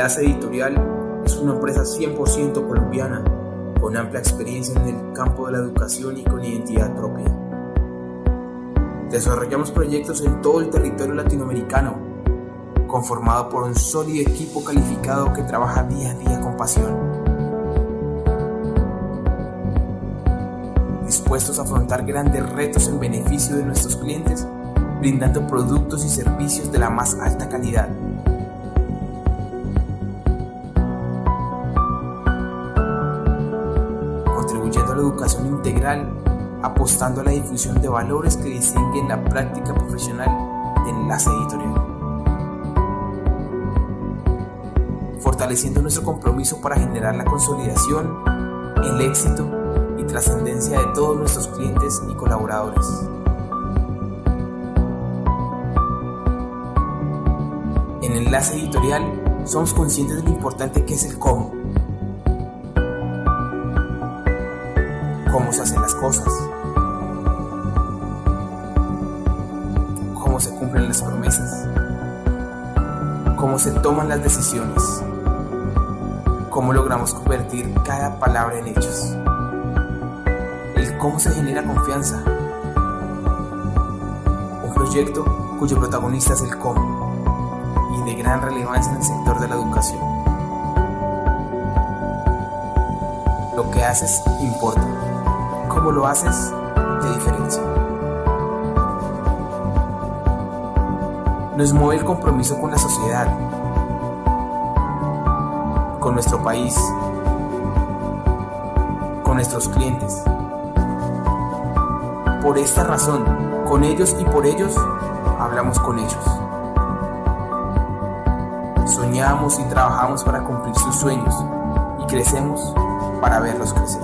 Enlace Editorial es una empresa 100% colombiana, con amplia experiencia en el campo de la educación y con identidad propia. Desarrollamos proyectos en todo el territorio latinoamericano, conformado por un sólido equipo calificado que trabaja día a día con pasión. Dispuestos a afrontar grandes retos en beneficio de nuestros clientes, brindando productos y servicios de la más alta calidad. Contribuyendo a la educación integral, apostando a la difusión de valores que distinguen la práctica profesional de Enlace Editorial. Fortaleciendo nuestro compromiso para generar la consolidación, el éxito y trascendencia de todos nuestros clientes y colaboradores. En Enlace Editorial somos conscientes de lo importante que es el cómo. Cómo se hacen las cosas, cómo se cumplen las promesas, cómo se toman las decisiones, cómo logramos convertir cada palabra en hechos, el cómo se genera confianza, un proyecto cuyo protagonista es el cómo y de gran relevancia en el sector de la educación. Lo que haces importa. Cómo lo haces te diferencia. Nos mueve el compromiso con la sociedad, con nuestro país, con nuestros clientes. Por esta razón, con ellos y por ellos, hablamos con ellos. Soñamos y trabajamos para cumplir sus sueños y crecemos para verlos crecer.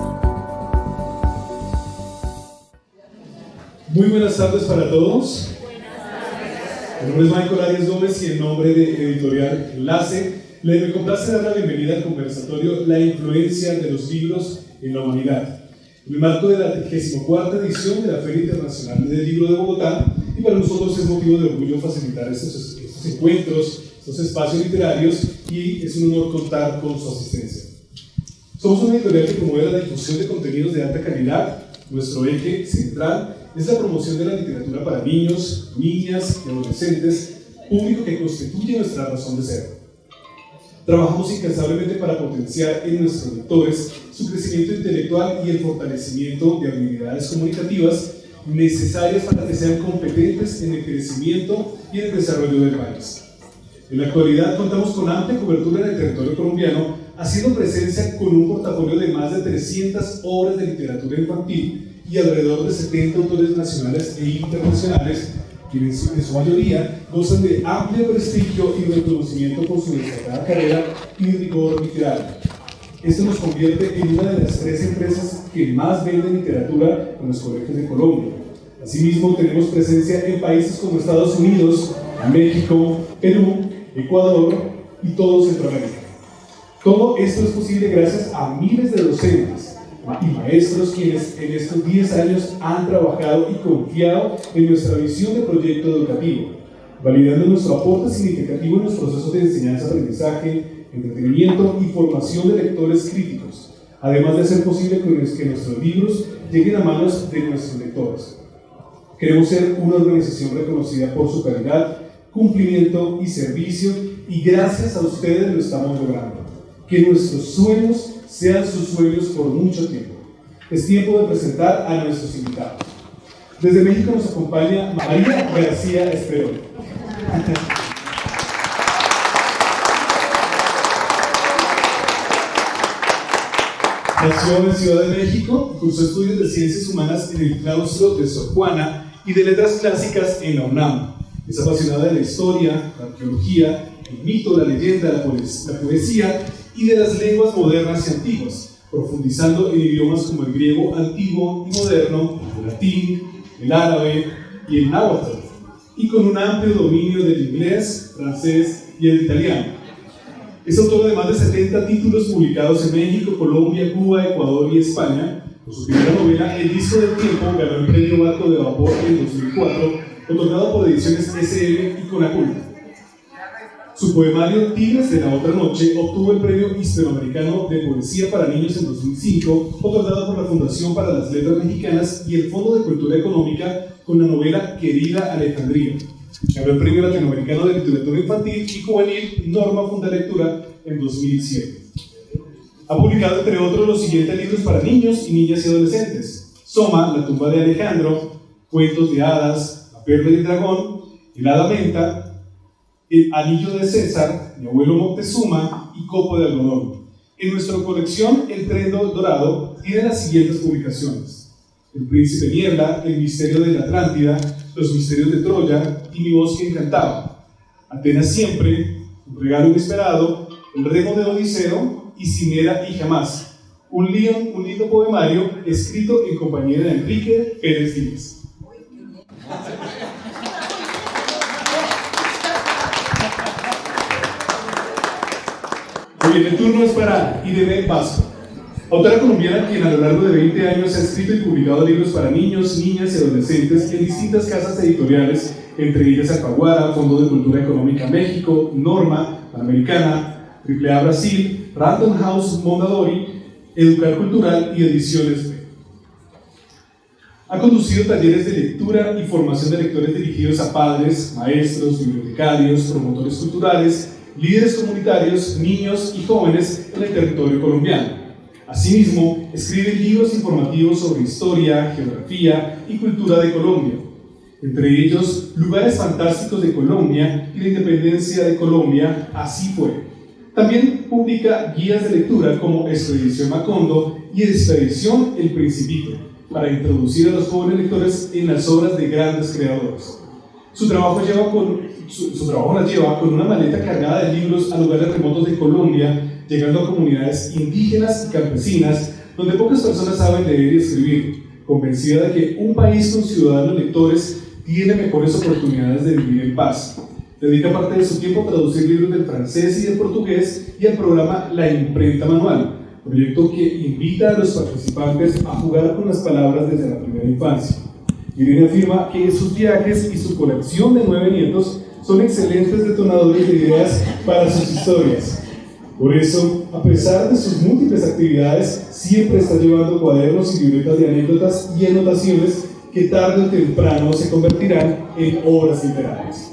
Muy buenas tardes para todos. Mi nombre es Michael Arias Gómez y en nombre de Editorial Enlace me complace dar la bienvenida al conversatorio La influencia de los libros en la humanidad, en el marco de la 34ª edición de la Feria Internacional del Libro de Bogotá, y para nosotros es motivo de orgullo facilitar estos encuentros, estos espacios literarios, y es un honor contar con su asistencia. Somos una editorial que promueve la difusión de contenidos de alta calidad. Nuestro eje central es la promoción de la literatura para niños, niñas y adolescentes, público que constituye nuestra razón de ser. Trabajamos incansablemente para potenciar en nuestros lectores su crecimiento intelectual y el fortalecimiento de habilidades comunicativas necesarias para que sean competentes en el crecimiento y en el desarrollo del país. En la actualidad contamos con amplia cobertura en el territorio colombiano, haciendo presencia con un portafolio de más de 300 obras de literatura infantil y alrededor de 70 autores nacionales e internacionales, quienes en su mayoría gozan de amplio prestigio y reconocimiento por su destacada carrera y rigor literario. Esto nos convierte en una de las 3 empresas que más venden literatura en los colegios de Colombia. Asimismo, tenemos presencia en países como Estados Unidos, México, Perú, Ecuador y todo Centroamérica. Todo esto es posible gracias a miles de docentes y maestros quienes en estos 10 años han trabajado y confiado en nuestra visión de proyecto educativo, validando nuestro aporte significativo en los procesos de enseñanza-aprendizaje, entretenimiento y formación de lectores críticos, además de hacer posible que nuestros libros lleguen a manos de nuestros lectores. Queremos ser una organización reconocida por su calidad, cumplimiento y servicio, y gracias a ustedes lo estamos logrando. Que nuestros sueños sean sus sueños por mucho tiempo. Es tiempo de presentar a nuestros invitados. Desde México nos acompaña María García Esperón. Nació en Ciudad de México, cursó estudios de Ciencias Humanas en el claustro de Sor Juana y de Letras Clásicas en la UNAM. Es apasionada de la historia, la arqueología, el mito, la leyenda, la poesía y de las lenguas modernas y antiguas, profundizando en idiomas como el griego antiguo y moderno, el latín, el árabe y el náhuatl, y con un amplio dominio del inglés, francés y el italiano. Es autora de más de 70 títulos publicados en México, Colombia, Cuba, Ecuador y España. Por su primera novela, El disco del tiempo, ganó el premio Barco de Vapor en 2004, otorgado por Ediciones SM y Conaculta. Su poemario Tigres de la Otra Noche obtuvo el Premio Hispanoamericano de Poesía para Niños en 2005, otorgado por la Fundación para las Letras Mexicanas y el Fondo de Cultura Económica con la novela Querida Alejandría. Ganó el Premio Latinoamericano de Literatura Infantil y Juvenil Norma Fundalectura en 2007. Ha publicado, entre otros, los siguientes libros para niños y niñas y adolescentes: Soma, La tumba de Alejandro, Cuentos de hadas, La perla y el dragón, El hada menta, El anillo de César, Mi abuelo Moctezuma y Copo de algodón. En nuestra colección El tren dorado tiene las siguientes publicaciones: El príncipe niebla, El misterio de la Atlántida, Los misterios de Troya y Mi bosque encantado, Atenas siempre, Un regalo inesperado, El remo de Odiseo y Sin era y jamás, un lindo poemario escrito en compañía de Enrique Pérez Díaz. Muy bien, el turno es para Irene Vasco, autora colombiana quien a lo largo de 20 años ha escrito y publicado libros para niños, niñas y adolescentes en distintas casas editoriales, entre ellas Alfaguara, Fondo de Cultura Económica México, Norma, Panamericana, AAA Brasil, Random House Mondadori, Educar Cultural y Ediciones B. Ha conducido talleres de lectura y formación de lectores dirigidos a padres, maestros, bibliotecarios, promotores culturales, líderes comunitarios, niños y jóvenes en el territorio colombiano. Asimismo, escribe libros informativos sobre historia, geografía y cultura de Colombia, entre ellos Lugares Fantásticos de Colombia y la Independencia de Colombia, Así fue. También publica guías de lectura como Expedición Macondo y Expedición El Principito, para introducir a los jóvenes lectores en las obras de grandes creadores. Su trabajo la lleva con una maleta cargada de libros a lugares remotos de Colombia, llegando a comunidades indígenas y campesinas donde pocas personas saben leer y escribir, convencida de que un país con ciudadanos lectores tiene mejores oportunidades de vivir en paz. Dedica parte de su tiempo a traducir libros del francés y del portugués y al programa La Imprenta Manual, proyecto que invita a los participantes a jugar con las palabras desde la primera infancia. Irene afirma que sus viajes y su colección de 9 nietos son excelentes detonadores de ideas para sus historias. Por eso, a pesar de sus múltiples actividades, siempre está llevando cuadernos y libretas de anécdotas y anotaciones que tarde o temprano se convertirán en obras literarias.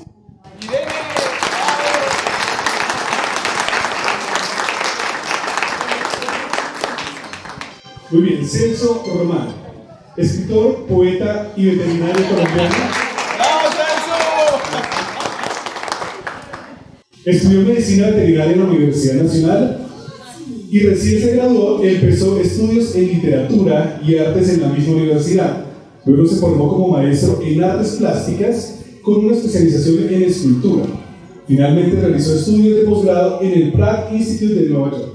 Muy bien, Celso Román, escritor, poeta y veterinario colombiano. ¡Vamos, Celso! Estudió medicina veterinaria en la Universidad Nacional y recién se graduó empezó estudios en literatura y artes en la misma universidad. Luego se formó como maestro en artes plásticas con una especialización en escultura. Finalmente realizó estudios de posgrado en el Pratt Institute de Nueva York.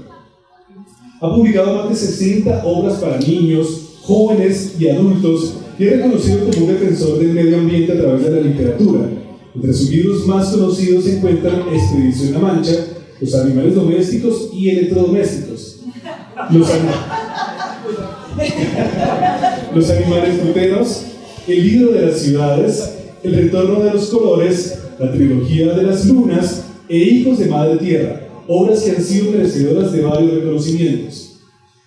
Ha publicado más de 60 obras para niños, jóvenes y adultos y es reconocido como un defensor del medio ambiente a través de la literatura. Entre sus libros más conocidos se encuentran Expedición La Mancha, Los animales domésticos y electrodomésticos, Los animales fruteros, El libro de las ciudades, El retorno de los colores, La trilogía de las lunas e Hijos de Madre Tierra, obras que han sido merecedoras de varios reconocimientos.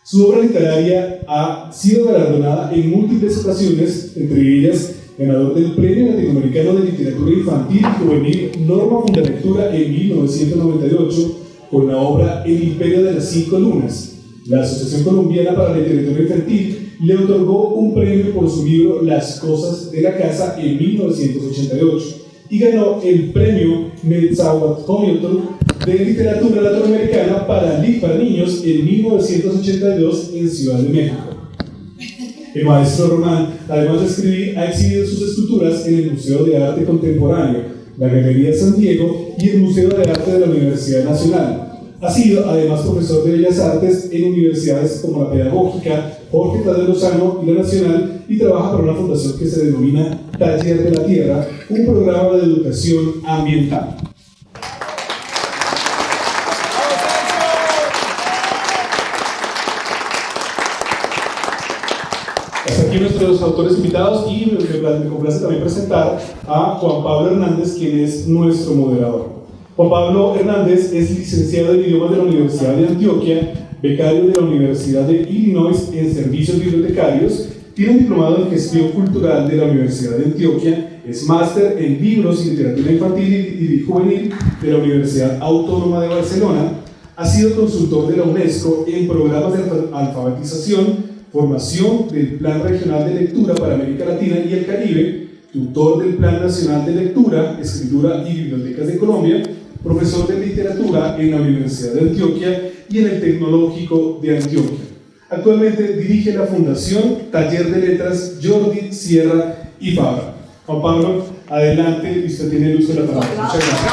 Su obra literaria ha sido galardonada en múltiples ocasiones, entre ellas ganador del Premio Latinoamericano de Literatura Infantil y Juvenil Norma Fundalectura en 1998 con la obra El Imperio de las 5 Lunas. La Asociación Colombiana para la Literatura Infantil le otorgó un premio por su libro Las Cosas de la Casa en 1988 y ganó el Premio Netzahualcóyotl de Literatura Latinoamericana para niños en 1982 en Ciudad de México. El maestro Román, además de escribir, ha exhibido sus esculturas en el Museo de Arte Contemporáneo, la Galería San Diego y el Museo de Arte de la Universidad Nacional. Ha sido además profesor de Bellas Artes en universidades como la Pedagógica, Jorge Tadeo Lozano y la Nacional, y trabaja para una fundación que se denomina Taller de la Tierra, un programa de educación ambiental. Hasta aquí nuestros autores invitados y me complace también presentar a Juan Pablo Hernández, quien es nuestro moderador. Juan Pablo Hernández es licenciado en idiomas de la Universidad de Antioquia, becario de la Universidad de Illinois en servicios bibliotecarios, tiene diplomado en gestión cultural de la Universidad de Antioquia, es máster en libros y literatura infantil y juvenil de la Universidad Autónoma de Barcelona, ha sido consultor de la UNESCO en programas de alfabetización, formación del Plan Regional de Lectura para América Latina y el Caribe, tutor del Plan Nacional de Lectura, Escritura y Bibliotecas de Colombia, profesor de literatura en la Universidad de Antioquia y en el Tecnológico de Antioquia. Actualmente dirige la Fundación Taller de Letras Jordi Sierra y Fabra. Juan Pablo, adelante, y usted tiene el uso de la palabra. Muchas gracias.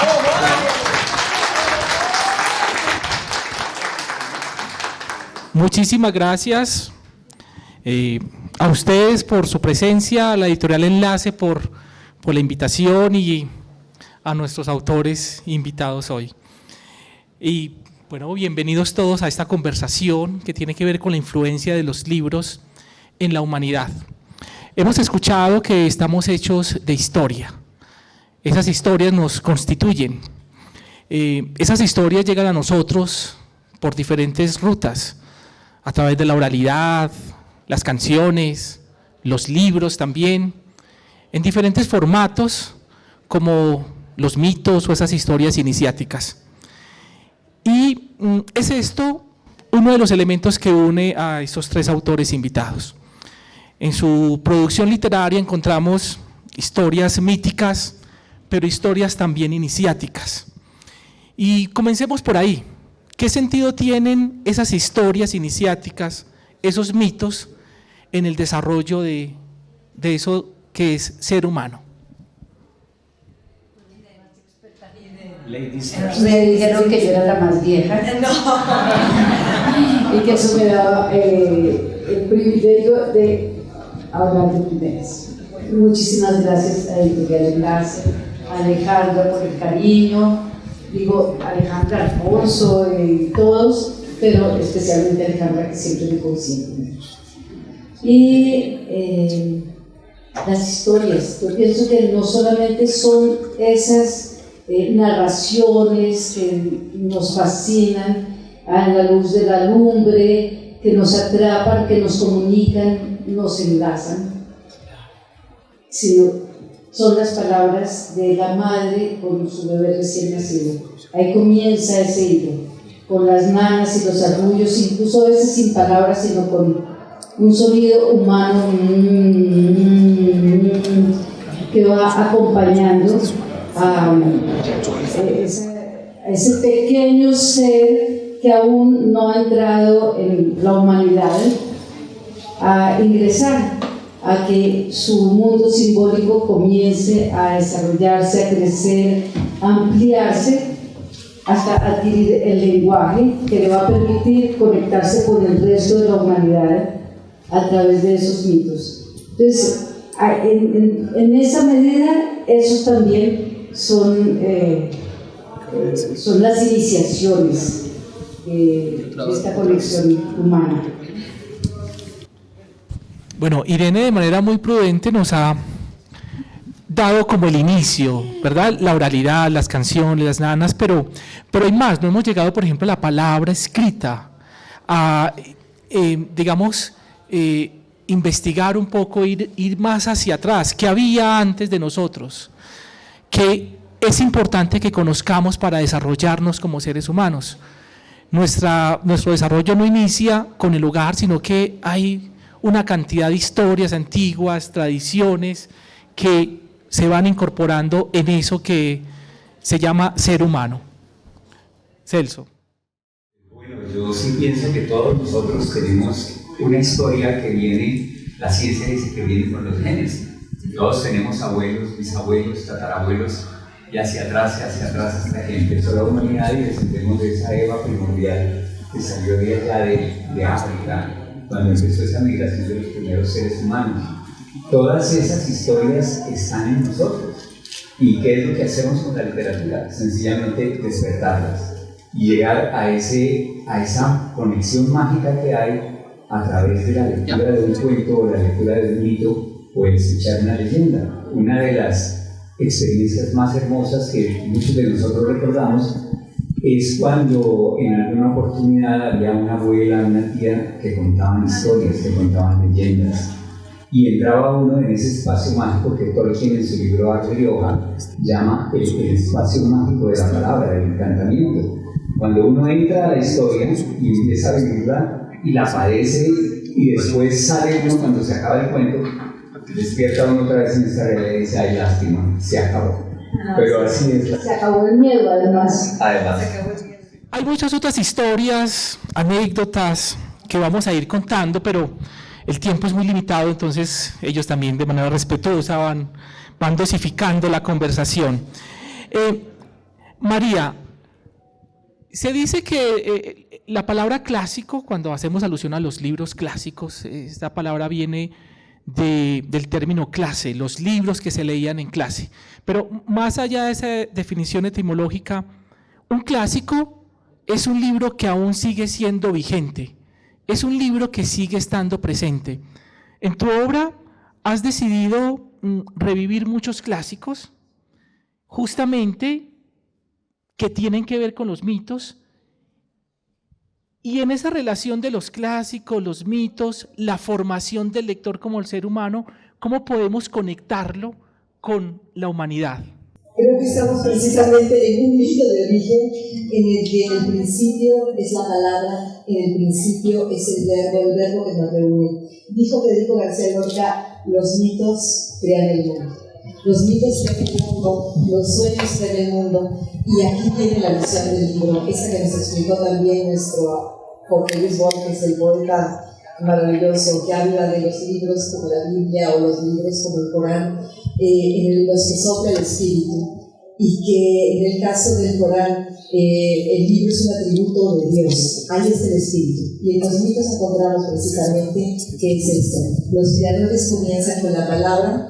Muchísimas gracias a ustedes por su presencia, a la editorial Enlace por la invitación y a nuestros autores invitados hoy. Y bueno, bienvenidos todos a esta conversación que tiene que ver con la influencia de los libros en la humanidad. Hemos escuchado que estamos hechos de historia. Esas historias nos constituyen. Esas historias llegan a nosotros por diferentes rutas, a través de la oralidad, las canciones, los libros también, en diferentes formatos como los mitos o esas historias iniciáticas. Y es esto uno de los elementos que une a estos tres autores invitados. En su producción literaria encontramos historias míticas, pero historias también iniciáticas. Y comencemos por ahí. ¿Qué sentido tienen esas historias iniciáticas, esos mitos, en el desarrollo de eso que es ser humano? Me dijeron que yo era la más vieja. No. Y que eso me daba el privilegio de hablar de primeras. Muchísimas gracias a Editorial Enlace, a Alejandra por el cariño, digo Alejandra, Alfonso y todos, pero especialmente Alejandra, que siempre me consiente. Y las historias, yo pienso que no solamente son esas narraciones que nos fascinan a la luz de la lumbre, que nos atrapan, que nos comunican, nos enlazan, sino son las palabras de la madre con su bebé recién nacido. Ahí comienza ese hilo, con las nanas y los arrullos, incluso a veces sin palabras, sino con un sonido humano que va acompañando a ese pequeño ser que aún no ha entrado en la humanidad a ingresar, a que su mundo simbólico comience a desarrollarse, a crecer, a ampliarse hasta adquirir el lenguaje que le va a permitir conectarse con el resto de la humanidad a través de esos mitos. Entonces, en esa medida, esos también son las iniciaciones de esta conexión humana. Bueno, Irene de manera muy prudente nos ha dado como el inicio, ¿verdad? La oralidad, las canciones, las nanas, pero hay más. No hemos llegado, por ejemplo, a la palabra escrita, a, investigar un poco, ir más hacia atrás. ¿Qué había antes de nosotros? Que es importante que conozcamos para desarrollarnos como seres humanos. Nuestro desarrollo no inicia con el hogar, sino que hay una cantidad de historias antiguas, tradiciones, que se van incorporando en eso que se llama ser humano. Celso. Bueno, yo sí pienso que todos nosotros tenemos una historia que viene, la ciencia dice que viene con los genes. Todos tenemos abuelos, bisabuelos, tatarabuelos, y hacia atrás hasta que empezó la humanidad y descendemos de esa Eva primordial que salió de allá de África, cuando empezó esa migración de los primeros seres humanos. Todas esas historias están en nosotros. ¿Y qué es lo que hacemos con la literatura? Sencillamente despertarlas y llegar a esa conexión mágica que hay a través de la lectura de un cuento o la lectura de un mito o el escuchar una leyenda. Una de las experiencias más hermosas que muchos de nosotros recordamos es cuando en alguna oportunidad había una abuela, una tía que contaban historias, que contaban leyendas. Y entraba uno en ese espacio mágico que Tolkien en su libro Arte de Hoja llama el espacio mágico de la palabra, del encantamiento. Cuando uno entra a la historia y empieza a vivirla y la padece y después sale uno cuando se acaba el cuento, despierta uno otra vez en esta realidad y dice, ay, lástima, se acabó. Pero así es. Se acabó el miedo, además. Además. Hay muchas otras historias, anécdotas que vamos a ir contando, pero el tiempo es muy limitado, entonces ellos también de manera respetuosa van dosificando la conversación. María, se dice que la palabra clásico, cuando hacemos alusión a los libros clásicos, esta palabra viene del término clase, los libros que se leían en clase. Pero más allá de esa definición etimológica, un clásico es un libro que aún sigue siendo vigente, es un libro que sigue estando presente. En tu obra has decidido revivir muchos clásicos, justamente que tienen que ver con los mitos, y en esa relación de los clásicos, los mitos, la formación del lector como el ser humano, ¿cómo podemos conectarlo con la humanidad? Creo que estamos precisamente en un mito de origen en el que en el principio es la palabra, en el principio es el verbo que nos reúne. Dijo Federico García Lorca, los mitos crean el mundo. Los mitos crean el mundo, los sueños crean el mundo, y aquí viene la visión del libro, esa que nos explicó también nuestro Jorge Luis Borges, el poeta maravilloso, que habla de los libros como la Biblia o los libros como el Corán, en los que sopla el espíritu, y que en el caso del Corán el libro es un atributo de Dios, ahí está el espíritu, y en los mitos encontramos precisamente que es esto. Los creadores comienzan con la palabra,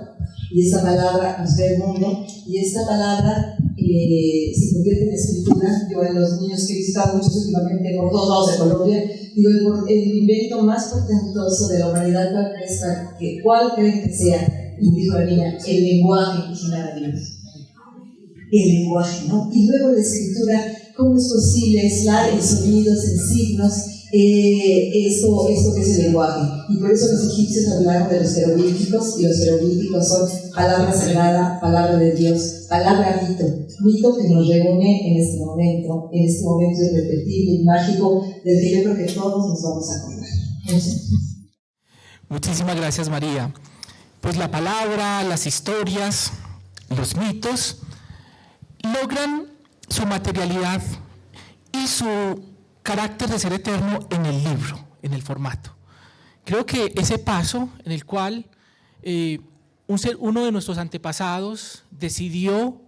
y esa palabra nos crea el mundo, y esta palabra se convierte en escritura. Yo en los niños que he visitado muchos últimamente por todos lados de Colombia, digo, el invento más portentoso de la humanidad, ¿cuál creen que sea? Y dijo la niña, el lenguaje, es maravilloso. El lenguaje, ¿no? Y luego la escritura, ¿cómo es posible aislar en sonidos, en signos, esto que es el lenguaje? Y por eso los egipcios hablaron de los jeroglíficos, y los jeroglíficos son palabra sagrada, palabra de Dios, palabra mito que nos reúne en este momento irrepetible y mágico del que yo creo que todos nos vamos a acordar. Muchísimas gracias, María. Pues la palabra, las historias, los mitos logran su materialidad y su carácter de ser eterno en el libro, en el formato. Creo que ese paso en el cual uno de nuestros antepasados decidió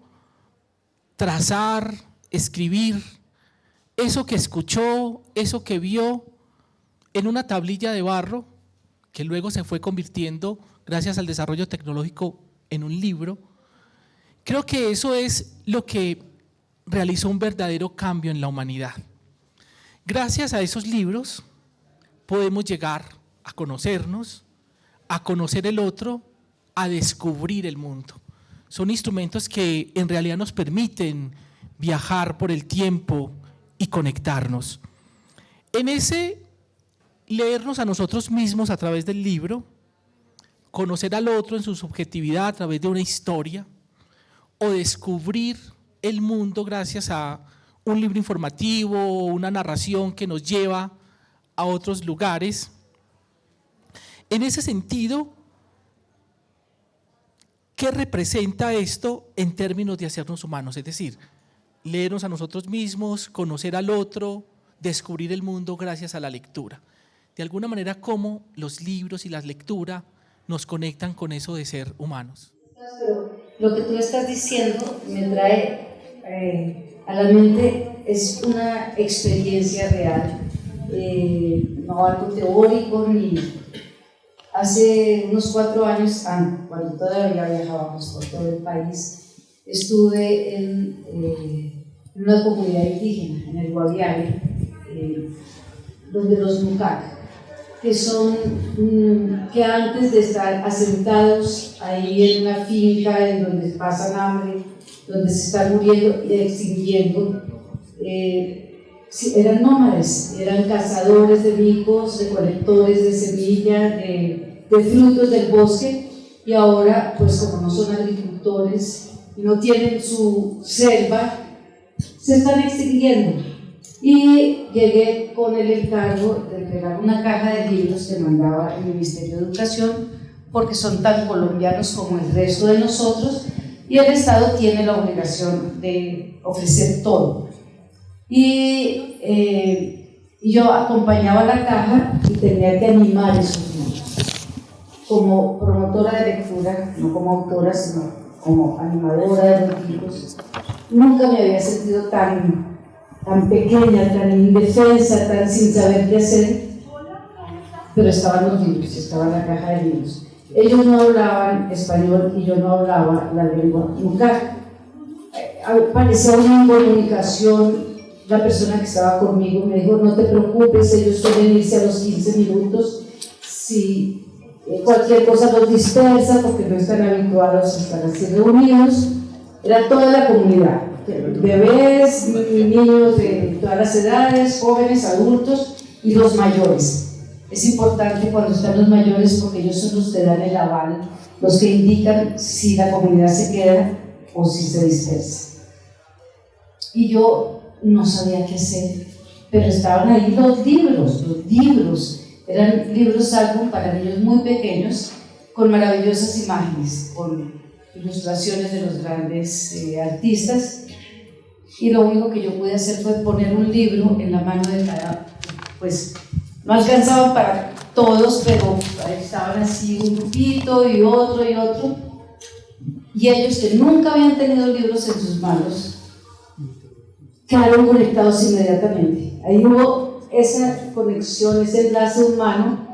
trazar, escribir eso que escuchó, eso que vio en una tablilla de barro que luego se fue convirtiendo, gracias al desarrollo tecnológico, en un libro. Creo que eso es lo que realizó un verdadero cambio en la humanidad. Gracias a esos libros podemos llegar a conocernos, a conocer el otro, a descubrir el mundo. Son instrumentos que en realidad nos permiten viajar por el tiempo y conectarnos. En ese leernos a nosotros mismos a través del libro, conocer al otro en su subjetividad a través de una historia, o descubrir el mundo gracias a un libro informativo o una narración que nos lleva a otros lugares. En ese sentido, ¿qué representa esto en términos de hacernos humanos? Es decir, leernos a nosotros mismos, conocer al otro, descubrir el mundo gracias a la lectura. De alguna manera, ¿cómo los libros y la lectura nos conectan con eso de ser humanos? Pero lo que tú estás diciendo me trae a la mente, es una experiencia real, no algo teórico ni... Hace unos 4 años, cuando todavía viajábamos por todo el país, estuve en una comunidad indígena, en el Guaviare, donde los Mucak que son que antes de estar asentados ahí en una finca en donde pasan hambre, donde se están muriendo y extinguiendo, sí, eran nómades, eran cazadores de micos, recolectores de semilla, de frutos del bosque, y ahora, pues como no son agricultores y no tienen su selva, se están extinguiendo. Y llegué con el encargo de entregar una caja de libros que mandaba el Ministerio de Educación, porque son tan colombianos como el resto de nosotros, y el Estado tiene la obligación de ofrecer todo. Y yo acompañaba la caja y tenía que animar esos libros. Como promotora de lectura, no como autora, sino como animadora de los libros, nunca me había sentido tan pequeña, tan indefensa, tan sin saber qué hacer, pero estaban los libros, estaba la caja de libros. Ellos no hablaban español y yo no hablaba la lengua nunca. Parecía una incomunicación. La persona que estaba conmigo me dijo: no te preocupes, ellos suelen irse a los 15 minutos, si cualquier cosa los dispersa porque no están habituados a estar así reunidos. Era toda la comunidad, bebés, niños de todas las edades, jóvenes, adultos y los mayores. Es importante cuando están los mayores porque ellos son los que dan el aval, los que indican si la comunidad se queda o si se dispersa. Y yo no sabía qué hacer, pero estaban ahí los libros. Eran libros álbum para niños muy pequeños, con maravillosas imágenes, con ilustraciones de los grandes artistas, y lo único que yo pude hacer fue poner un libro en la mano de cada, pues no alcanzaban para todos, pero estaban así un grupito y otro, y ellos que nunca habían tenido libros en sus manos, quedaron conectados inmediatamente. Ahí hubo esa conexión, ese enlace humano,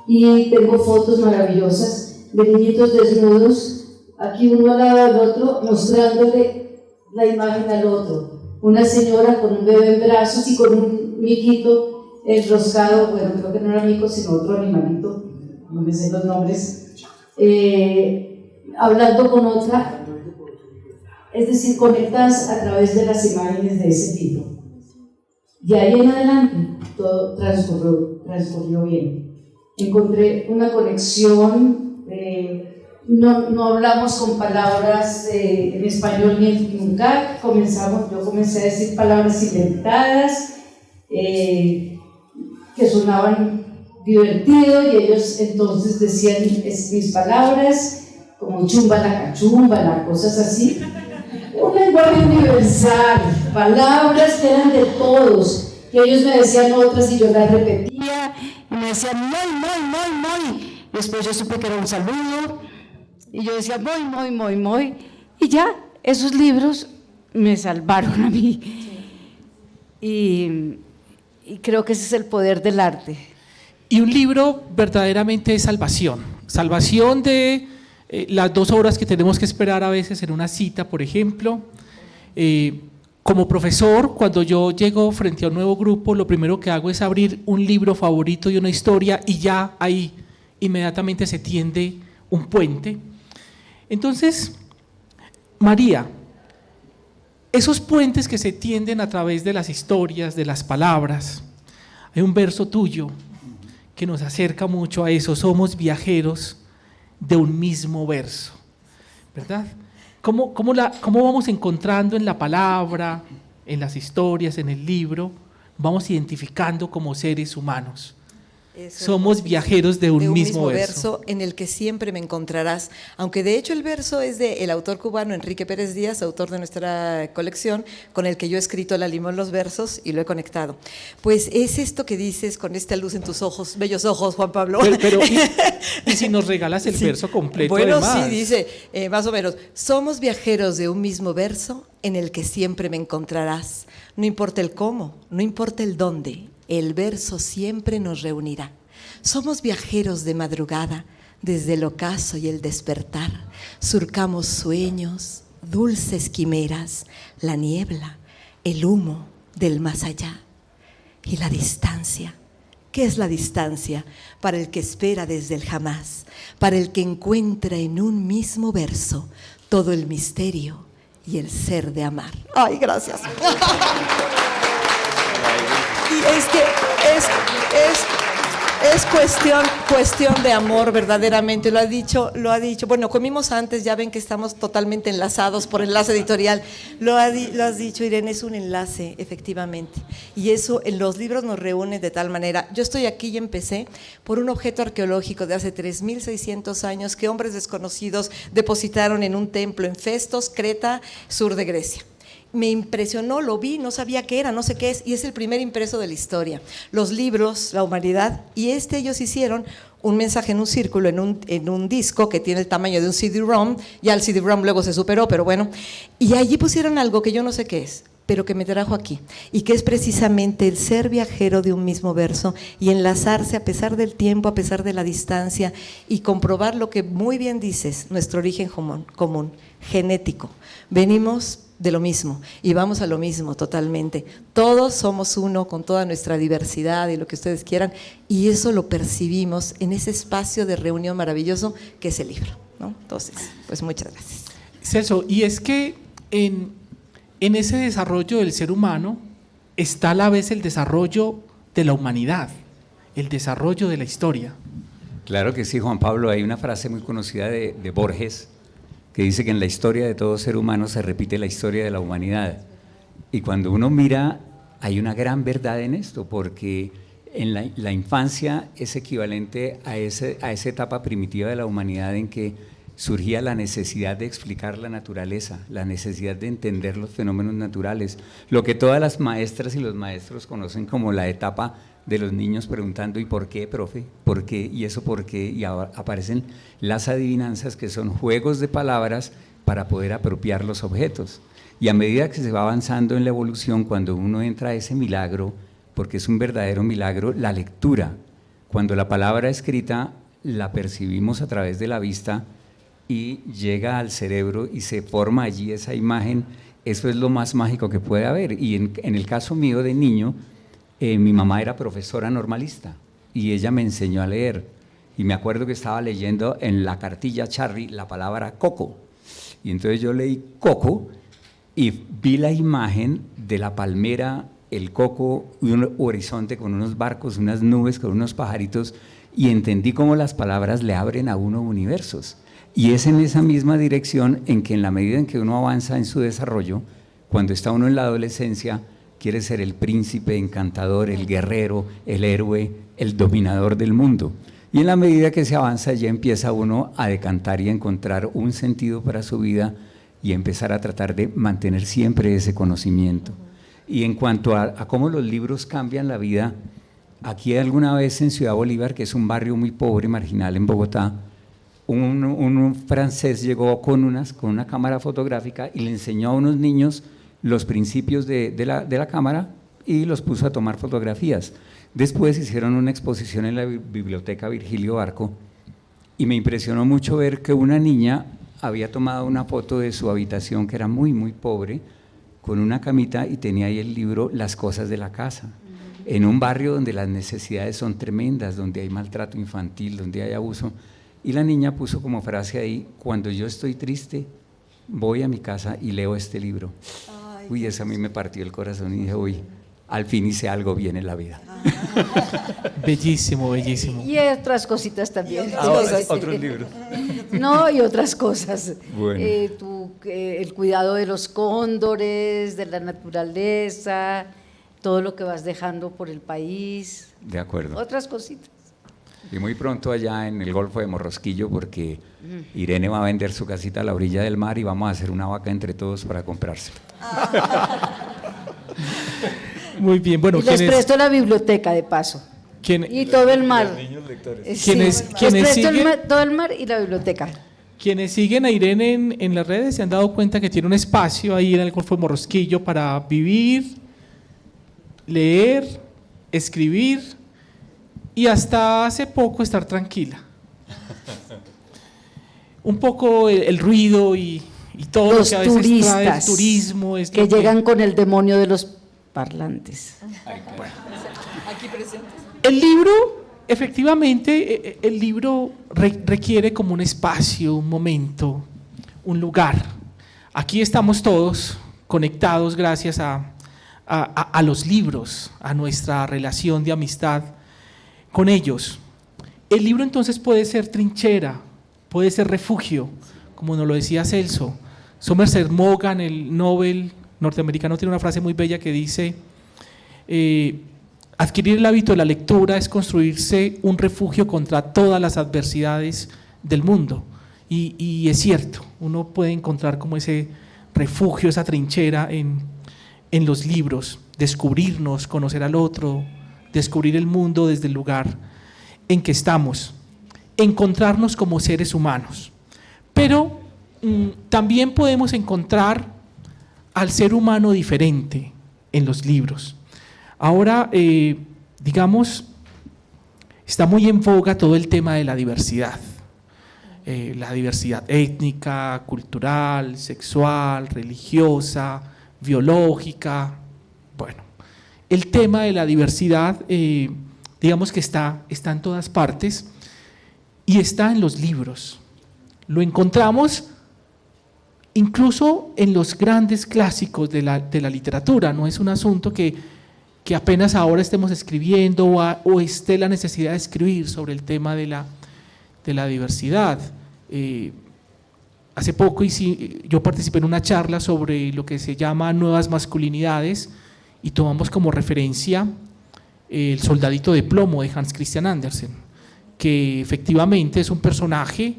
y tengo fotos maravillosas de niñitos desnudos, aquí uno al lado del otro, mostrándole la imagen al otro. Una señora con un bebé en brazos y con un miquito enroscado, bueno, creo que no era mico, sino otro animalito, no me sé los nombres, hablando con otra, es decir, conectadas a través de las imágenes de ese tipo. De ahí en adelante, todo transcurrió bien. Encontré una conexión, no hablamos con palabras en español ni en nunca, yo comencé a decir palabras inventadas, que sonaban divertido, y ellos entonces decían mis palabras, como chumbala cachumbala, cosas así. Un lenguaje universal, palabras que eran de todos, que ellos me decían otras y yo las repetía, y me decían muy, y después yo supe que era un saludo, y yo decía muy, y ya, esos libros me salvaron a mí, y creo que ese es el poder del arte. Y un libro verdaderamente es salvación de las 2 horas que tenemos que esperar a veces en una cita, por ejemplo. Como profesor, cuando yo llego frente a un nuevo grupo, lo primero que hago es abrir un libro favorito y una historia, y ya ahí inmediatamente se tiende un puente. Entonces, María, esos puentes que se tienden a través de las historias, de las palabras, hay un verso tuyo que nos acerca mucho a eso: somos viajeros de un mismo verso, ¿verdad? ¿Cómo vamos encontrando en la palabra, en las historias, en el libro, vamos identificando como seres humanos? Somos viajeros de un mismo verso en el que siempre me encontrarás, aunque de hecho el verso es del autor cubano Enrique Pérez Díaz, autor de nuestra colección, con el que yo he escrito La Limón los versos y lo he conectado. Pues es esto que dices con esta luz en tus ojos, bellos ojos, Juan Pablo. Pero ¿y si nos regalas el verso completo? Bueno, además? sí, dice, más o menos, somos viajeros de un mismo verso en el que siempre me encontrarás. No importa el cómo, no importa el dónde, el verso siempre nos reunirá. Somos viajeros de madrugada, desde el ocaso y el despertar. Surcamos sueños, dulces quimeras, la niebla, el humo del más allá y la distancia ¿Qué es la distancia? Para el que espera desde el jamás, para el que encuentra en un mismo verso todo el misterio y el ser de amar. Ay, gracias. Y es que es cuestión de amor, verdaderamente, lo ha dicho. Bueno, comimos antes, ya ven que estamos totalmente enlazados por enlace editorial. Lo has dicho, Irene, es un enlace, efectivamente. Y eso en los libros nos reúne de tal manera. Yo estoy aquí y empecé por un objeto arqueológico de hace 3.600 años que hombres desconocidos depositaron en un templo en Festos, Creta, sur de Grecia. Me impresionó, lo vi, no sabía qué era, no sé qué es, y es el primer impreso de la historia. Los libros, la humanidad, y ellos hicieron un mensaje en un círculo, en un disco que tiene el tamaño de un CD-ROM, ya el CD-ROM luego se superó, pero bueno, y allí pusieron algo que yo no sé qué es, pero que me trajo aquí, y que es precisamente el ser viajero de un mismo verso y enlazarse a pesar del tiempo, a pesar de la distancia, y comprobar lo que muy bien dices, nuestro origen común, genético. Venimos de lo mismo y vamos a lo mismo totalmente. Todos somos uno con toda nuestra diversidad y lo que ustedes quieran, y eso lo percibimos en ese espacio de reunión maravilloso que es el libro, ¿no? Entonces, pues muchas gracias. Celso, y es que en ese desarrollo del ser humano está a la vez el desarrollo de la humanidad, el desarrollo de la historia. Claro que sí, Juan Pablo. Hay una frase muy conocida de Borges que dice que en la historia de todo ser humano se repite la historia de la humanidad. Y cuando uno mira, hay una gran verdad en esto, porque en la infancia es equivalente a esa etapa primitiva de la humanidad en que surgía la necesidad de explicar la naturaleza, la necesidad de entender los fenómenos naturales, lo que todas las maestras y los maestros conocen como la etapa de los niños preguntando ¿y por qué, profe? ¿Por qué? ¿Y eso por qué? Y ahora aparecen las adivinanzas, que son juegos de palabras para poder apropiar los objetos. Y a medida que se va avanzando en la evolución, cuando uno entra a ese milagro, porque es un verdadero milagro, la lectura, cuando la palabra escrita la percibimos a través de la vista y llega al cerebro y se forma allí esa imagen, eso es lo más mágico que puede haber. Y en el caso mío de niño, mi mamá era profesora normalista y ella me enseñó a leer, y me acuerdo que estaba leyendo en la cartilla Charry la palabra coco, y entonces yo leí coco y vi la imagen de la palmera, el coco, un horizonte con unos barcos, unas nubes, con unos pajaritos, y entendí cómo las palabras le abren a uno universos. Y es en esa misma dirección en que, en la medida en que uno avanza en su desarrollo, cuando está uno en la adolescencia, quiere ser el príncipe encantador, el guerrero, el héroe, el dominador del mundo. Y en la medida que se avanza, ya empieza uno a decantar y a encontrar un sentido para su vida y a empezar a tratar de mantener siempre ese conocimiento. Y en cuanto a cómo los libros cambian la vida, aquí alguna vez en Ciudad Bolívar, que es un barrio muy pobre, marginal en Bogotá, un francés llegó con una cámara fotográfica y le enseñó a unos niños los principios de la cámara y los puso a tomar fotografías. Después hicieron una exposición en la biblioteca Virgilio Barco y me impresionó mucho ver que una niña había tomado una foto de su habitación, que era muy, muy pobre, con una camita, y tenía ahí el libro Las cosas de la casa, en un barrio donde las necesidades son tremendas, donde hay maltrato infantil, donde hay abuso. Y la niña puso como frase ahí: cuando yo estoy triste, voy a mi casa y leo este libro. Ay, uy, eso a mí me partió el corazón y dije, uy, al fin hice algo bien en la vida. Bellísimo, bellísimo. Y otras cositas también. Otros libros. No, y otras cosas. Bueno. El cuidado de los cóndores, de la naturaleza, todo lo que vas dejando por el país. De acuerdo. Otras cositas. Y muy pronto allá en el Golfo de Morrosquillo, porque Irene va a vender su casita a la orilla del mar y vamos a hacer una vaca entre todos para comprarse. Muy bien, bueno. Y les presto la biblioteca de paso. Y todo el mar. Los niños lectores. ¿Quiénes siguen? Todo el mar y la biblioteca. Quienes siguen a Irene en las redes se han dado cuenta que tiene un espacio ahí en el Golfo de Morrosquillo para vivir, leer, escribir y hasta hace poco estar tranquila. Un poco el ruido y todo los lo que a veces turistas trae el turismo es que llegan con el demonio de los parlantes. Aquí presentes. El libro, efectivamente, el libro requiere como un espacio, un momento, un lugar. Aquí estamos todos conectados gracias a los libros, a nuestra relación de amistad con ellos. El libro entonces puede ser trinchera, puede ser refugio, como nos lo decía Celso. Somerset Maugham, el Nobel norteamericano, tiene una frase muy bella que dice: adquirir el hábito de la lectura es construirse un refugio contra todas las adversidades del mundo. Y es cierto, uno puede encontrar como ese refugio, esa trinchera en los libros, descubrirnos, conocer al otro, descubrir el mundo desde el lugar en que estamos, encontrarnos como seres humanos. Pero también podemos encontrar al ser humano diferente en los libros. Ahora, digamos, está muy en boga todo el tema de la diversidad étnica, cultural, sexual, religiosa, biológica. Bueno, el tema de la diversidad, digamos que está en todas partes y está en los libros. Lo encontramos incluso en los grandes clásicos de la literatura. No es un asunto que apenas ahora estemos escribiendo o esté la necesidad de escribir sobre el tema de la diversidad. Hace poco yo participé en una charla sobre lo que se llama nuevas masculinidades y tomamos como referencia El soldadito de plomo de Hans Christian Andersen, que efectivamente es un personaje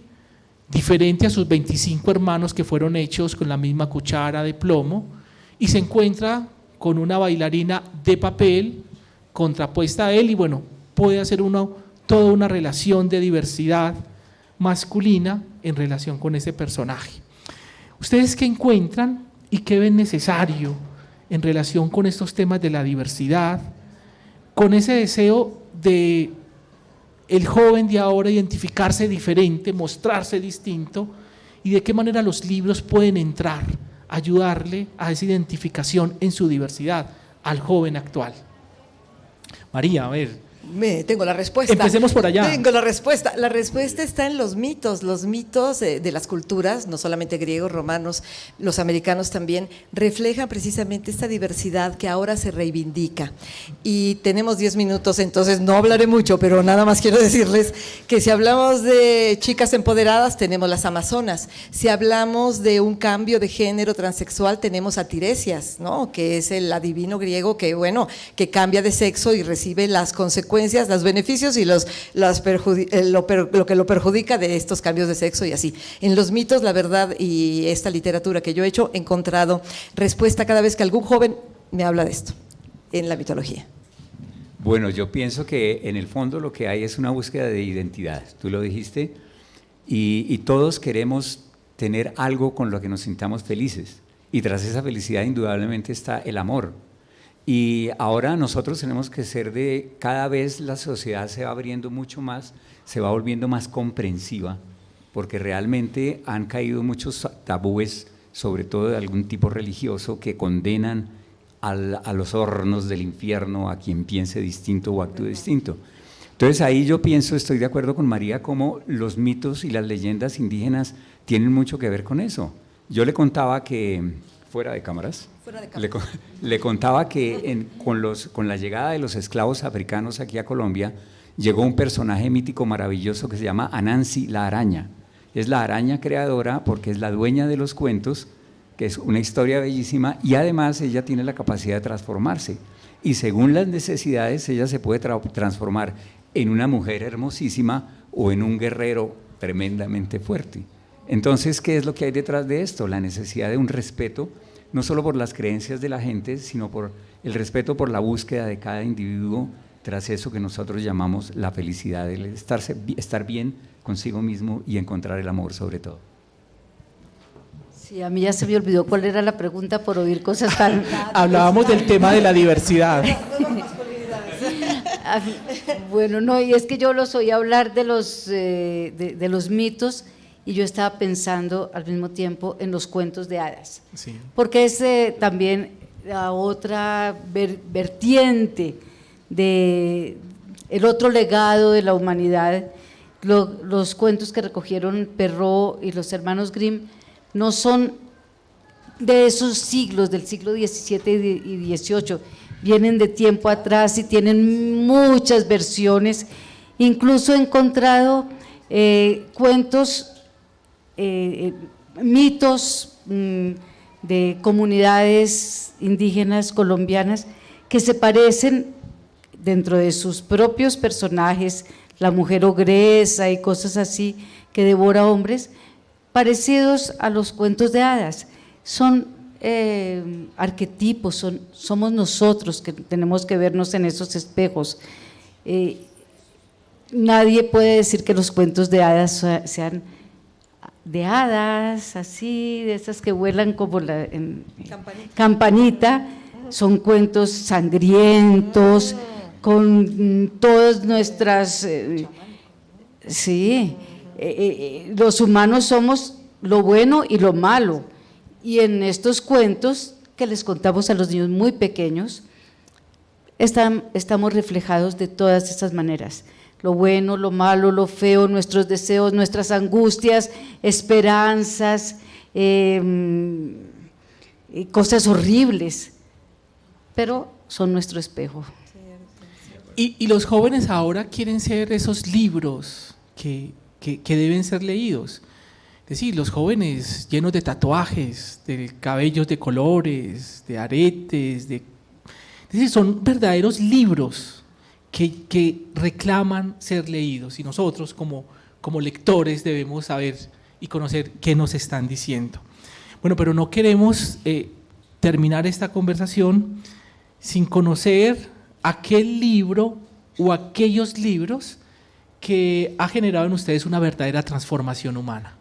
diferente a sus 25 hermanos que fueron hechos con la misma cuchara de plomo, y se encuentra con una bailarina de papel contrapuesta a él, y bueno, puede hacer toda una relación de diversidad masculina en relación con ese personaje. ¿Ustedes qué encuentran y qué ven necesario en relación con estos temas de la diversidad, con ese deseo de el joven de ahora identificarse diferente, mostrarse distinto, y de qué manera los libros pueden entrar, ayudarle a esa identificación en su diversidad al joven actual? María, a ver. Tengo la respuesta. Empecemos por allá. Tengo la respuesta. La respuesta está en los mitos de las culturas, no solamente griegos, romanos, los americanos también, reflejan precisamente esta diversidad que ahora se reivindica. Y tenemos 10 minutos, entonces no hablaré mucho, pero nada más quiero decirles que si hablamos de chicas empoderadas, tenemos las amazonas. Si hablamos de un cambio de género transexual, tenemos a Tiresias, ¿no? Que es el adivino griego que cambia de sexo y recibe las consecuencias, los beneficios y lo que lo perjudica de estos cambios de sexo y así. En los mitos, la verdad, y esta literatura que yo he hecho, he encontrado respuesta cada vez que algún joven me habla de esto, en la mitología. Bueno, yo pienso que en el fondo lo que hay es una búsqueda de identidad, tú lo dijiste, y todos queremos tener algo con lo que nos sintamos felices, y tras esa felicidad indudablemente está el amor. Y ahora nosotros tenemos que cada vez la sociedad se va abriendo mucho más, se va volviendo más comprensiva, porque realmente han caído muchos tabúes, sobre todo de algún tipo religioso, que condenan a los hornos del infierno a quien piense distinto o actúe distinto. Entonces ahí yo pienso, estoy de acuerdo con María, cómo los mitos y las leyendas indígenas tienen mucho que ver con eso. Yo le contaba que, fuera de cámaras, le contaba que con la llegada de los esclavos africanos aquí a Colombia, llegó un personaje mítico maravilloso que se llama Anansi la araña. Es la araña creadora porque es la dueña de los cuentos, que es una historia bellísima, y además ella tiene la capacidad de transformarse. Y según las necesidades, ella se puede transformar en una mujer hermosísima o en un guerrero tremendamente fuerte. Entonces, ¿qué es lo que hay detrás de esto? La necesidad de un respeto, no solo por las creencias de la gente, sino por el respeto por la búsqueda de cada individuo tras eso que nosotros llamamos la felicidad, el estar bien consigo mismo y encontrar el amor sobre todo. Sí, a mí ya se me olvidó cuál era la pregunta por oír cosas tan… Hablábamos del tema de la diversidad. Bueno, no, y es que yo los oí hablar de los mitos, y yo estaba pensando al mismo tiempo en los cuentos de hadas, sí, porque es también la otra vertiente de el otro legado de la humanidad. Los cuentos que recogieron Perrault y los hermanos Grimm no son de esos siglos, del siglo XVII y XVIII, vienen de tiempo atrás y tienen muchas versiones. Incluso he encontrado cuentos, mitos de comunidades indígenas colombianas que se parecen dentro de sus propios personajes, la mujer ogresa y cosas así que devora hombres, parecidos a los cuentos de hadas. Son arquetipos, somos nosotros que tenemos que vernos en esos espejos. Nadie puede decir que los cuentos de hadas sean de hadas, así, de esas que vuelan como la campanita. Son cuentos sangrientos, con todas nuestras… sí, los humanos somos lo bueno y lo malo, y en estos cuentos que les contamos a los niños muy pequeños, estamos reflejados de todas esas maneras, lo bueno, lo malo, lo feo, nuestros deseos, nuestras angustias, esperanzas, cosas horribles, pero son nuestro espejo. Y los jóvenes ahora quieren ser esos libros que deben ser leídos. Es decir, los jóvenes llenos de tatuajes, de cabellos de colores, de aretes, es decir, son verdaderos libros que reclaman ser leídos, y nosotros como lectores debemos saber y conocer qué nos están diciendo. Bueno, pero no queremos terminar esta conversación sin conocer aquel libro o aquellos libros que ha generado en ustedes una verdadera transformación humana.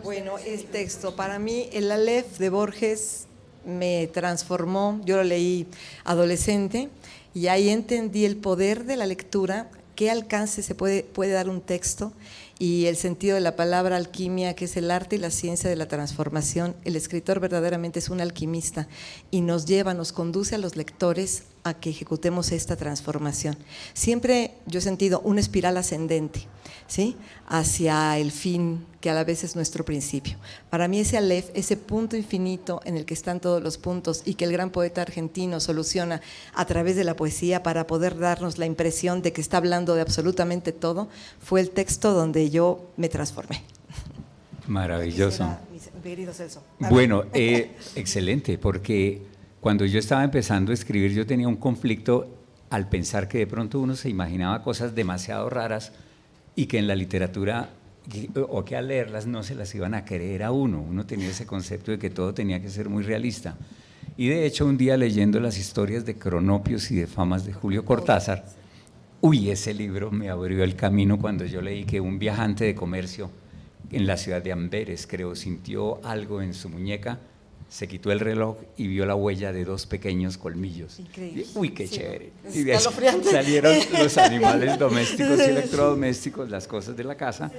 Bueno, el texto, para mí el Aleph de Borges me transformó, yo lo leí adolescente y ahí entendí el poder de la lectura, qué alcance se puede dar un texto y el sentido de la palabra alquimia, que es el arte y la ciencia de la transformación. El escritor verdaderamente es un alquimista y nos conduce a los lectores a que ejecutemos esta transformación. Siempre yo he sentido una espiral ascendente, ¿sí?, hacia el fin, que a la vez es nuestro principio. Para mí ese Aleph, ese punto infinito en el que están todos los puntos y que el gran poeta argentino soluciona a través de la poesía para poder darnos la impresión de que está hablando de absolutamente todo, fue el texto donde yo me transformé. Maravilloso. Mi querido Celso. Bueno, excelente, porque cuando yo estaba empezando a escribir yo tenía un conflicto al pensar que de pronto uno se imaginaba cosas demasiado raras y que en la literatura, o que al leerlas no se las iban a creer a uno. Uno tenía ese concepto de que todo tenía que ser muy realista. Y de hecho un día leyendo las historias de Cronopios y de Famas de Julio Cortázar, ese libro me abrió el camino cuando yo leí que un viajante de comercio en la ciudad de Amberes, creo, sintió algo en su muñeca, se quitó el reloj y vio la huella de 2 pequeños colmillos. Increíble. Qué chévere. Y de ahí salieron los animales domésticos y electrodomésticos, las cosas de la casa.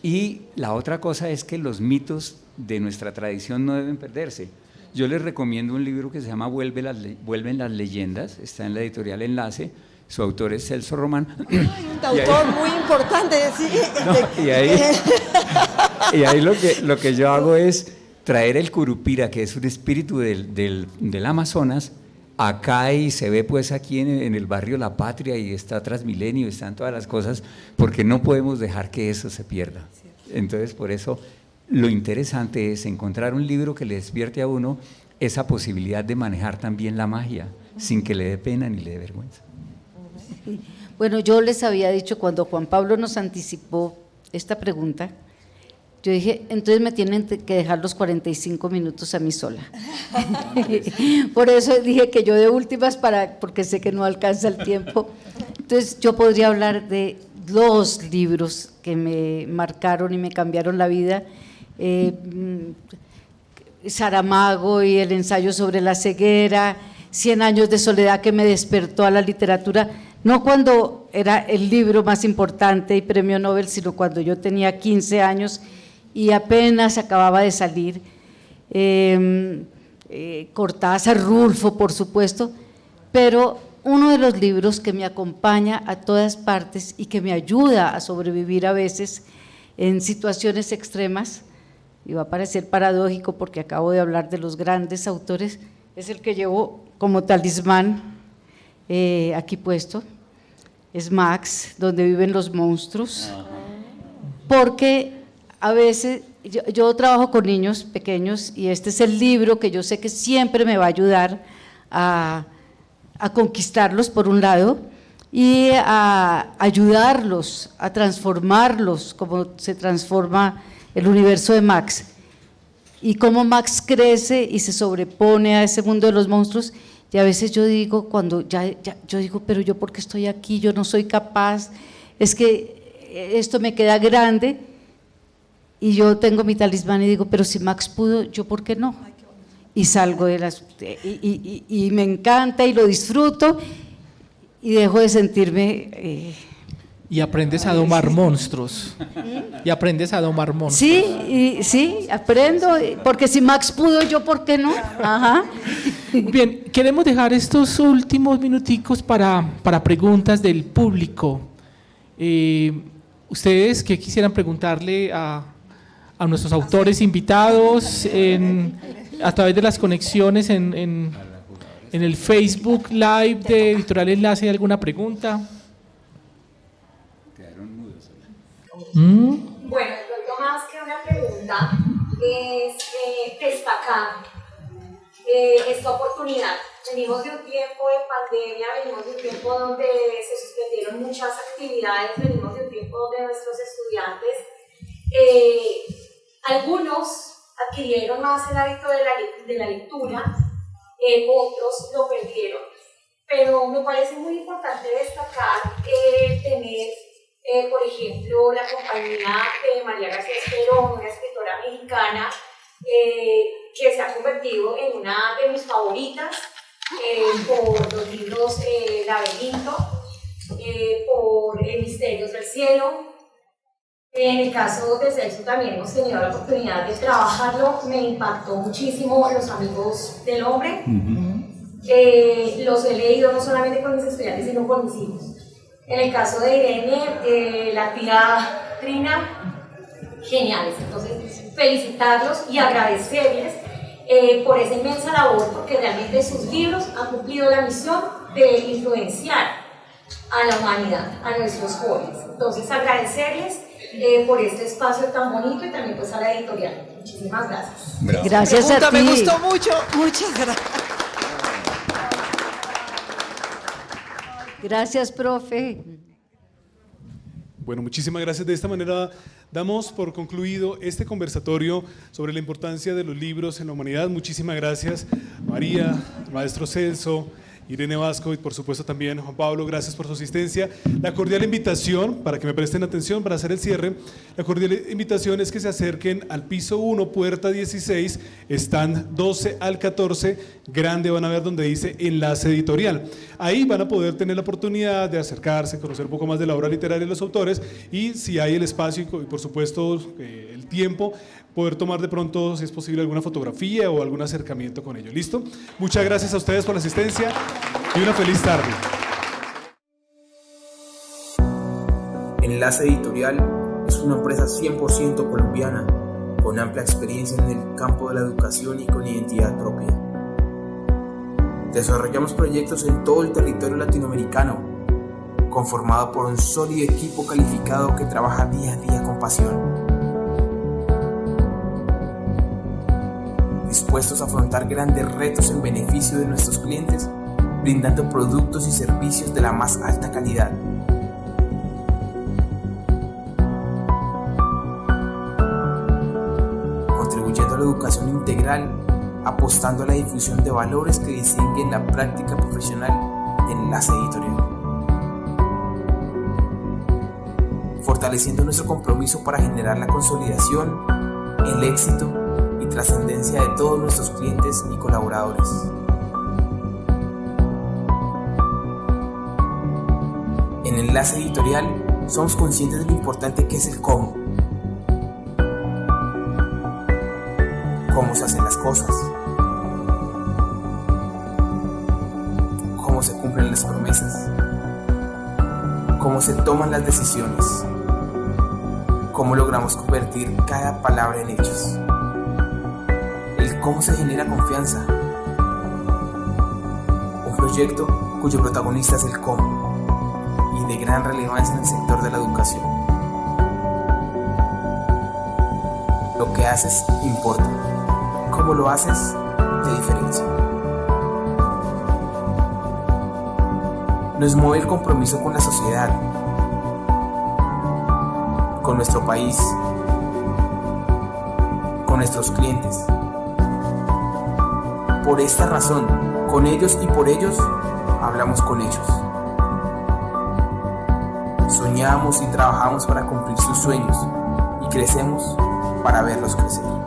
Y la otra cosa es que los mitos de nuestra tradición no deben perderse. Yo les recomiendo un libro que se llama Vuelven las leyendas, está en la editorial Enlace, su autor es Celso Román. Un autor muy importante. Sí. No, y ahí lo que yo hago es traer el curupira, que es un espíritu del Amazonas, acá, y se ve pues aquí en el barrio La Patria, y está Transmilenio, están todas las cosas, porque no podemos dejar que eso se pierda. Entonces, por eso, lo interesante es encontrar un libro que le despierte a uno esa posibilidad de manejar también la magia, sin que le dé pena ni le dé vergüenza. Bueno, yo les había dicho cuando Juan Pablo nos anticipó esta pregunta, yo dije, entonces me tienen que dejar los 45 minutos a mí sola. Por eso dije que yo de últimas, porque sé que no alcanza el tiempo. Entonces yo podría hablar de los libros que me marcaron y me cambiaron la vida. Saramago y el ensayo sobre la ceguera, 100 años de soledad, que me despertó a la literatura, no cuando era el libro más importante y premio Nobel, sino cuando yo tenía 15 años y apenas acababa de salir. Cortázar, Rulfo, por supuesto, pero uno de los libros que me acompaña a todas partes y que me ayuda a sobrevivir a veces en situaciones extremas, y va a parecer paradójico porque acabo de hablar de los grandes autores, es el que llevo como talismán aquí puesto, es Max, donde viven los monstruos, porque a veces yo trabajo con niños pequeños y este es el libro que yo sé que siempre me va a ayudar a conquistarlos por un lado y a ayudarlos, a transformarlos como se transforma el universo de Max y cómo Max crece y se sobrepone a ese mundo de los monstruos. Y a veces yo digo, yo digo, pero yo ¿por qué estoy aquí? Yo no soy capaz, es que esto me queda grande y yo tengo mi talismán y digo, pero si Max pudo, ¿yo por qué no? Y salgo de las… y me encanta y lo disfruto y dejo de sentirme… Y aprendes a domar monstruos. Y aprendes a domar monstruos. Sí, aprendo, porque si Max pudo, ¿yo por qué no? Ajá. Bien, queremos dejar estos últimos minuticos para preguntas del público. ¿Ustedes qué quisieran preguntarle a nuestros autores invitados a través de las conexiones en el Facebook Live de Editorial Enlace? ¿Alguna pregunta? Bueno, yo más que una pregunta es destacar esta oportunidad. Venimos de un tiempo de pandemia, venimos de un tiempo donde se suspendieron muchas actividades, venimos de un tiempo donde nuestros estudiantes, algunos adquirieron más el hábito de la lectura, otros lo perdieron. Pero me parece muy importante destacar tener por ejemplo, la compañía de María García Esperón, una escritora mexicana que se ha convertido en una de mis favoritas por los libros Laberinto, por Misterios del Cielo. En el caso de Celso también hemos tenido la oportunidad de trabajarlo, me impactó muchísimo Los Amigos del Hombre. Los he leído no solamente con mis estudiantes, sino con mis hijos. En el caso de Irene, la tía Trina, geniales. Entonces, felicitarlos y agradecerles por esa inmensa labor, porque realmente sus libros han cumplido la misión de influenciar a la humanidad, a nuestros jóvenes. Entonces, agradecerles por este espacio tan bonito y también pues a la editorial. Muchísimas gracias. Gracias a ti. Me gustó mucho, muchas gracias. Gracias, profe. Bueno, muchísimas gracias. De esta manera damos por concluido este conversatorio sobre la importancia de los libros en la humanidad. Muchísimas gracias, María, maestro Celso, Irene Vasco y por supuesto también Juan Pablo, gracias por su asistencia. La cordial invitación, para que me presten atención para hacer el cierre, la cordial invitación es que se acerquen al piso 1, puerta 16, están 12 al 14, grande van a ver donde dice Enlace Editorial. Ahí van a poder tener la oportunidad de acercarse, conocer un poco más de la obra literaria de los autores y si hay el espacio y por supuesto el tiempo, poder tomar de pronto, si es posible, alguna fotografía o algún acercamiento con ellos. ¿Listo? Muchas gracias a ustedes por la asistencia y una feliz tarde. Enlace Editorial es una empresa 100% colombiana, con amplia experiencia en el campo de la educación y con identidad propia. Desarrollamos proyectos en todo el territorio latinoamericano, conformado por un sólido equipo calificado que trabaja día a día con pasión. Dispuestos a afrontar grandes retos en beneficio de nuestros clientes, brindando productos y servicios de la más alta calidad. Contribuyendo a la educación integral, apostando a la difusión de valores que distinguen la práctica profesional de Enlace Editorial. Fortaleciendo nuestro compromiso para generar la consolidación, el éxito y trascendencia de todos nuestros clientes y colaboradores. En Enlace Editorial somos conscientes de lo importante que es el cómo. Cómo se hacen las cosas. Cómo se cumplen cumplen las promesas, cómo se toman las decisiones, cómo logramos convertir cada palabra en hechos, el cómo se genera confianza, un proyecto cuyo protagonista es el cómo y de gran relevancia en el sector de la educación. Lo que haces importa, cómo lo haces te diferencia. Nos mueve el compromiso con la sociedad, con nuestro país, con nuestros clientes. Por esta razón, con ellos y por ellos, hablamos con ellos. Soñamos y trabajamos para cumplir sus sueños y crecemos para verlos crecer.